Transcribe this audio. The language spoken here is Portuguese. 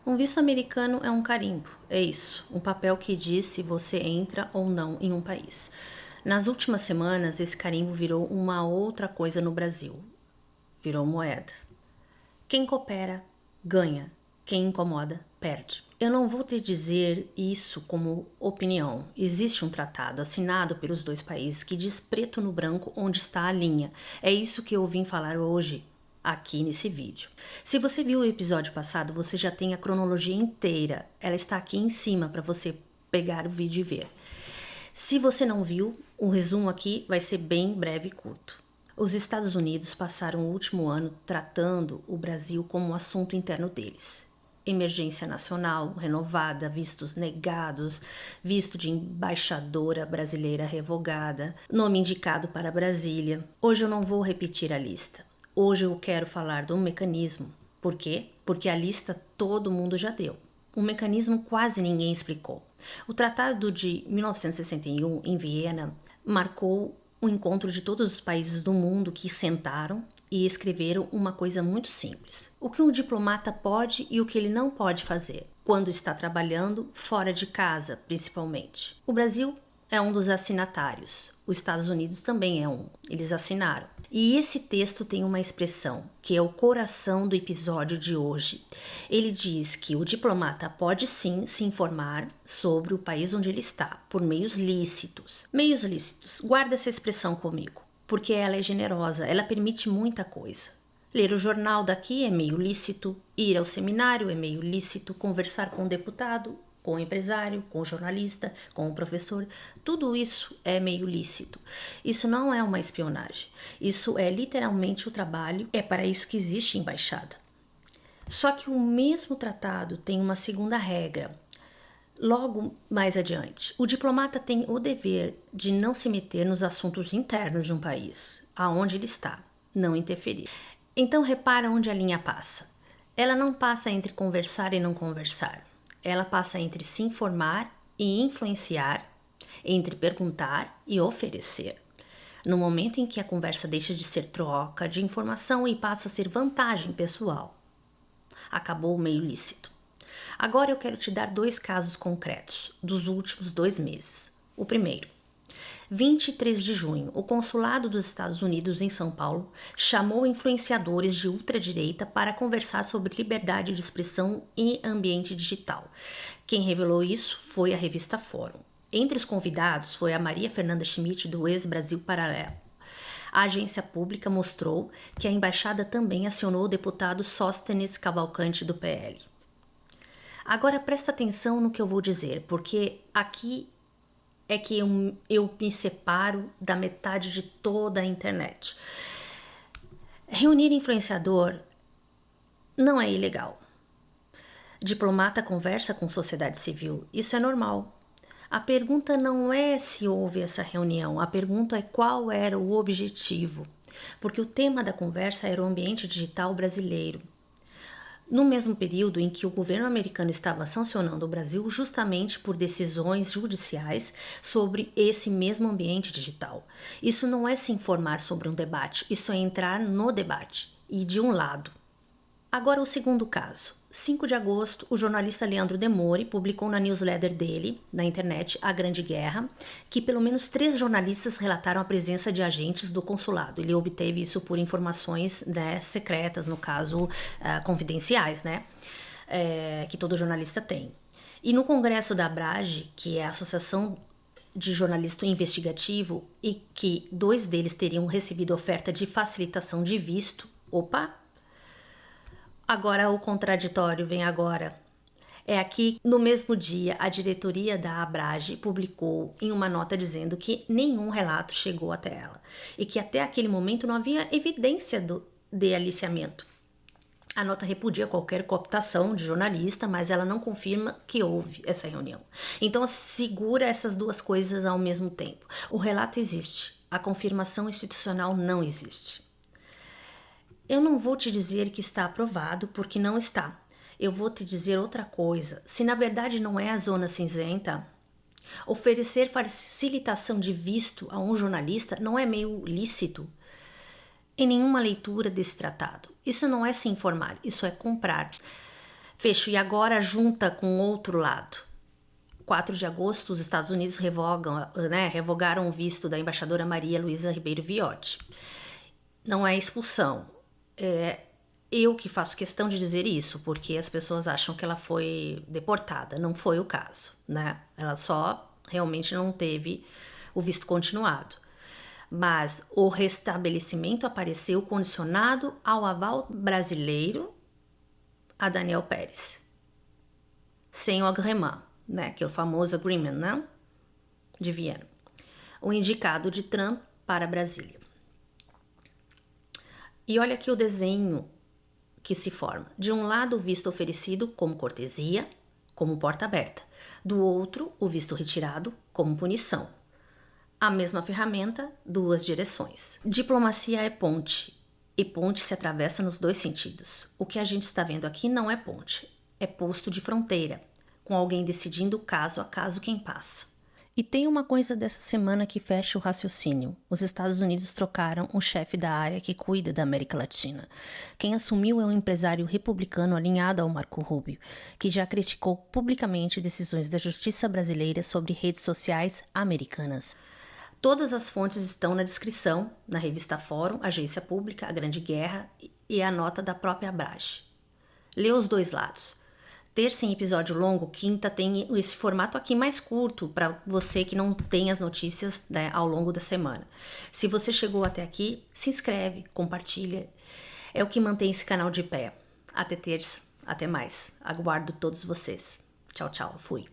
Um visto americano é um carimbo, é isso, um papel que diz se você entra ou não em um país. Nas últimas semanas, esse carimbo virou uma outra coisa no Brasil. Virou moeda. Quem coopera, ganha. Quem incomoda, perde. Eu não vou te dizer isso como opinião. Existe um tratado assinado pelos dois países que diz preto no branco onde está a linha. É isso que eu vim falar hoje aqui nesse vídeo. Se você viu o episódio passado, você já tem a cronologia inteira. Ela está aqui em cima para você pegar o vídeo e ver. Se você não viu, o resumo aqui vai ser bem breve e curto. Os Estados Unidos passaram o último ano tratando o Brasil como um assunto interno deles. Emergência nacional renovada, vistos negados, visto de embaixadora brasileira revogada, nome indicado para Brasília. Hoje eu não vou repetir a lista. Hoje eu quero falar do mecanismo. Por quê? Porque a lista todo mundo já deu. O mecanismo quase ninguém explicou. O Tratado de 1961, em Viena, marcou o encontro de todos os países do mundo que sentaram e escreveram uma coisa muito simples. O que um diplomata pode e o que ele não pode fazer, quando está trabalhando fora de casa, principalmente. O Brasil é um dos assinatários. Os Estados Unidos também é um. Eles assinaram. E esse texto tem uma expressão, que é o coração do episódio de hoje. Ele diz que o diplomata pode sim se informar sobre o país onde ele está, por meios lícitos. Meios lícitos, guarda essa expressão comigo, porque ela é generosa, ela permite muita coisa. Ler o jornal daqui é meio lícito, ir ao seminário é meio lícito, conversar com o deputado, com o empresário, com o jornalista, com o professor, tudo isso é meio lícito. Isso não é uma espionagem, isso é literalmente o trabalho, é para isso que existe embaixada. Só que o mesmo tratado tem uma segunda regra. Logo mais adiante, o diplomata tem o dever de não se meter nos assuntos internos de um país, aonde ele está, não interferir. Então repara onde a linha passa. Ela não passa entre conversar e não conversar. Ela passa entre se informar e influenciar, entre perguntar e oferecer. No momento em que a conversa deixa de ser troca de informação e passa a ser vantagem pessoal, acabou o meio lícito. Agora eu quero te dar 2 casos concretos dos últimos 2 meses. O primeiro, 23 de junho, o consulado dos Estados Unidos em São Paulo chamou influenciadores de ultradireita para conversar sobre liberdade de expressão e ambiente digital. Quem revelou isso foi a revista Fórum. Entre os convidados foi a Maria Fernanda Schmidt, do ex-Brasil Paralelo. A agência pública mostrou que a embaixada também acionou o deputado Sóstenes Cavalcante, do PL. Agora presta atenção no que eu vou dizer, porque aqui é que eu me separo da metade de toda a internet. Reunir influenciador não é ilegal. Diplomata conversa com sociedade civil, isso é normal. A pergunta não é se houve essa reunião, a pergunta é qual era o objetivo, porque o tema da conversa era o ambiente digital brasileiro. No mesmo período em que o governo americano estava sancionando o Brasil justamente por decisões judiciais sobre esse mesmo ambiente digital. Isso não é se informar sobre um debate, isso é entrar no debate, e de um lado. Agora o segundo caso. 5 de agosto, o jornalista Leandro Demore publicou na newsletter dele, na internet, A Grande Guerra, que pelo menos 3 jornalistas relataram a presença de agentes do consulado. Ele obteve isso por informações, né, secretas, no caso, confidenciais, né, que todo jornalista tem. E no congresso da ABRAGE, que é a Associação de Jornalismo Investigativo, e que 2 deles teriam recebido oferta de facilitação de visto, agora o contraditório vem agora. É aqui, no mesmo dia, a diretoria da ABRAGE publicou em uma nota dizendo que nenhum relato chegou até ela e que até aquele momento não havia evidência de aliciamento. A nota repudia qualquer cooptação de jornalista, mas ela não confirma que houve essa reunião. Então, segura essas 2 coisas ao mesmo tempo. O relato existe, a confirmação institucional não existe. Eu não vou te dizer que está aprovado, porque não está. Eu vou te dizer outra coisa. Se na verdade não é a zona cinzenta, oferecer facilitação de visto a um jornalista não é meio lícito em nenhuma leitura desse tratado. Isso não é se informar, isso é comprar. Fecho, e agora junta com outro lado. 4 de agosto, os Estados Unidos revogaram o visto da embaixadora Maria Luísa Ribeiro Viotti. Não é expulsão. Eu que faço questão de dizer isso, porque as pessoas acham que ela foi deportada. Não foi o caso, né? Ela só realmente não teve o visto continuado. Mas o restabelecimento apareceu condicionado ao aval brasileiro a Daniel Pérez. Sem o agrément, né? Que é o famoso agreement, né? De Viena. O indicado de Trump para Brasília. E olha aqui o desenho que se forma. De um lado, o visto oferecido como cortesia, como porta aberta. Do outro, o visto retirado como punição. A mesma ferramenta, duas direções. Diplomacia é ponte, e ponte se atravessa nos dois sentidos. O que a gente está vendo aqui não é ponte, é posto de fronteira, com alguém decidindo caso a caso quem passa. E tem uma coisa dessa semana que fecha o raciocínio. Os Estados Unidos trocaram o chefe da área que cuida da América Latina. Quem assumiu é um empresário republicano alinhado ao Marco Rubio, que já criticou publicamente decisões da justiça brasileira sobre redes sociais americanas. Todas as fontes estão na descrição, na revista Fórum, Agência Pública, A Grande Guerra e a nota da própria Abrage. Lê os dois lados. Terça em episódio longo, quinta tem esse formato aqui mais curto para você que não tem as notícias, né, ao longo da semana. Se você chegou até aqui, se inscreve, compartilha. É o que mantém esse canal de pé. Até terça, até mais. Aguardo todos vocês. Tchau, tchau. Fui.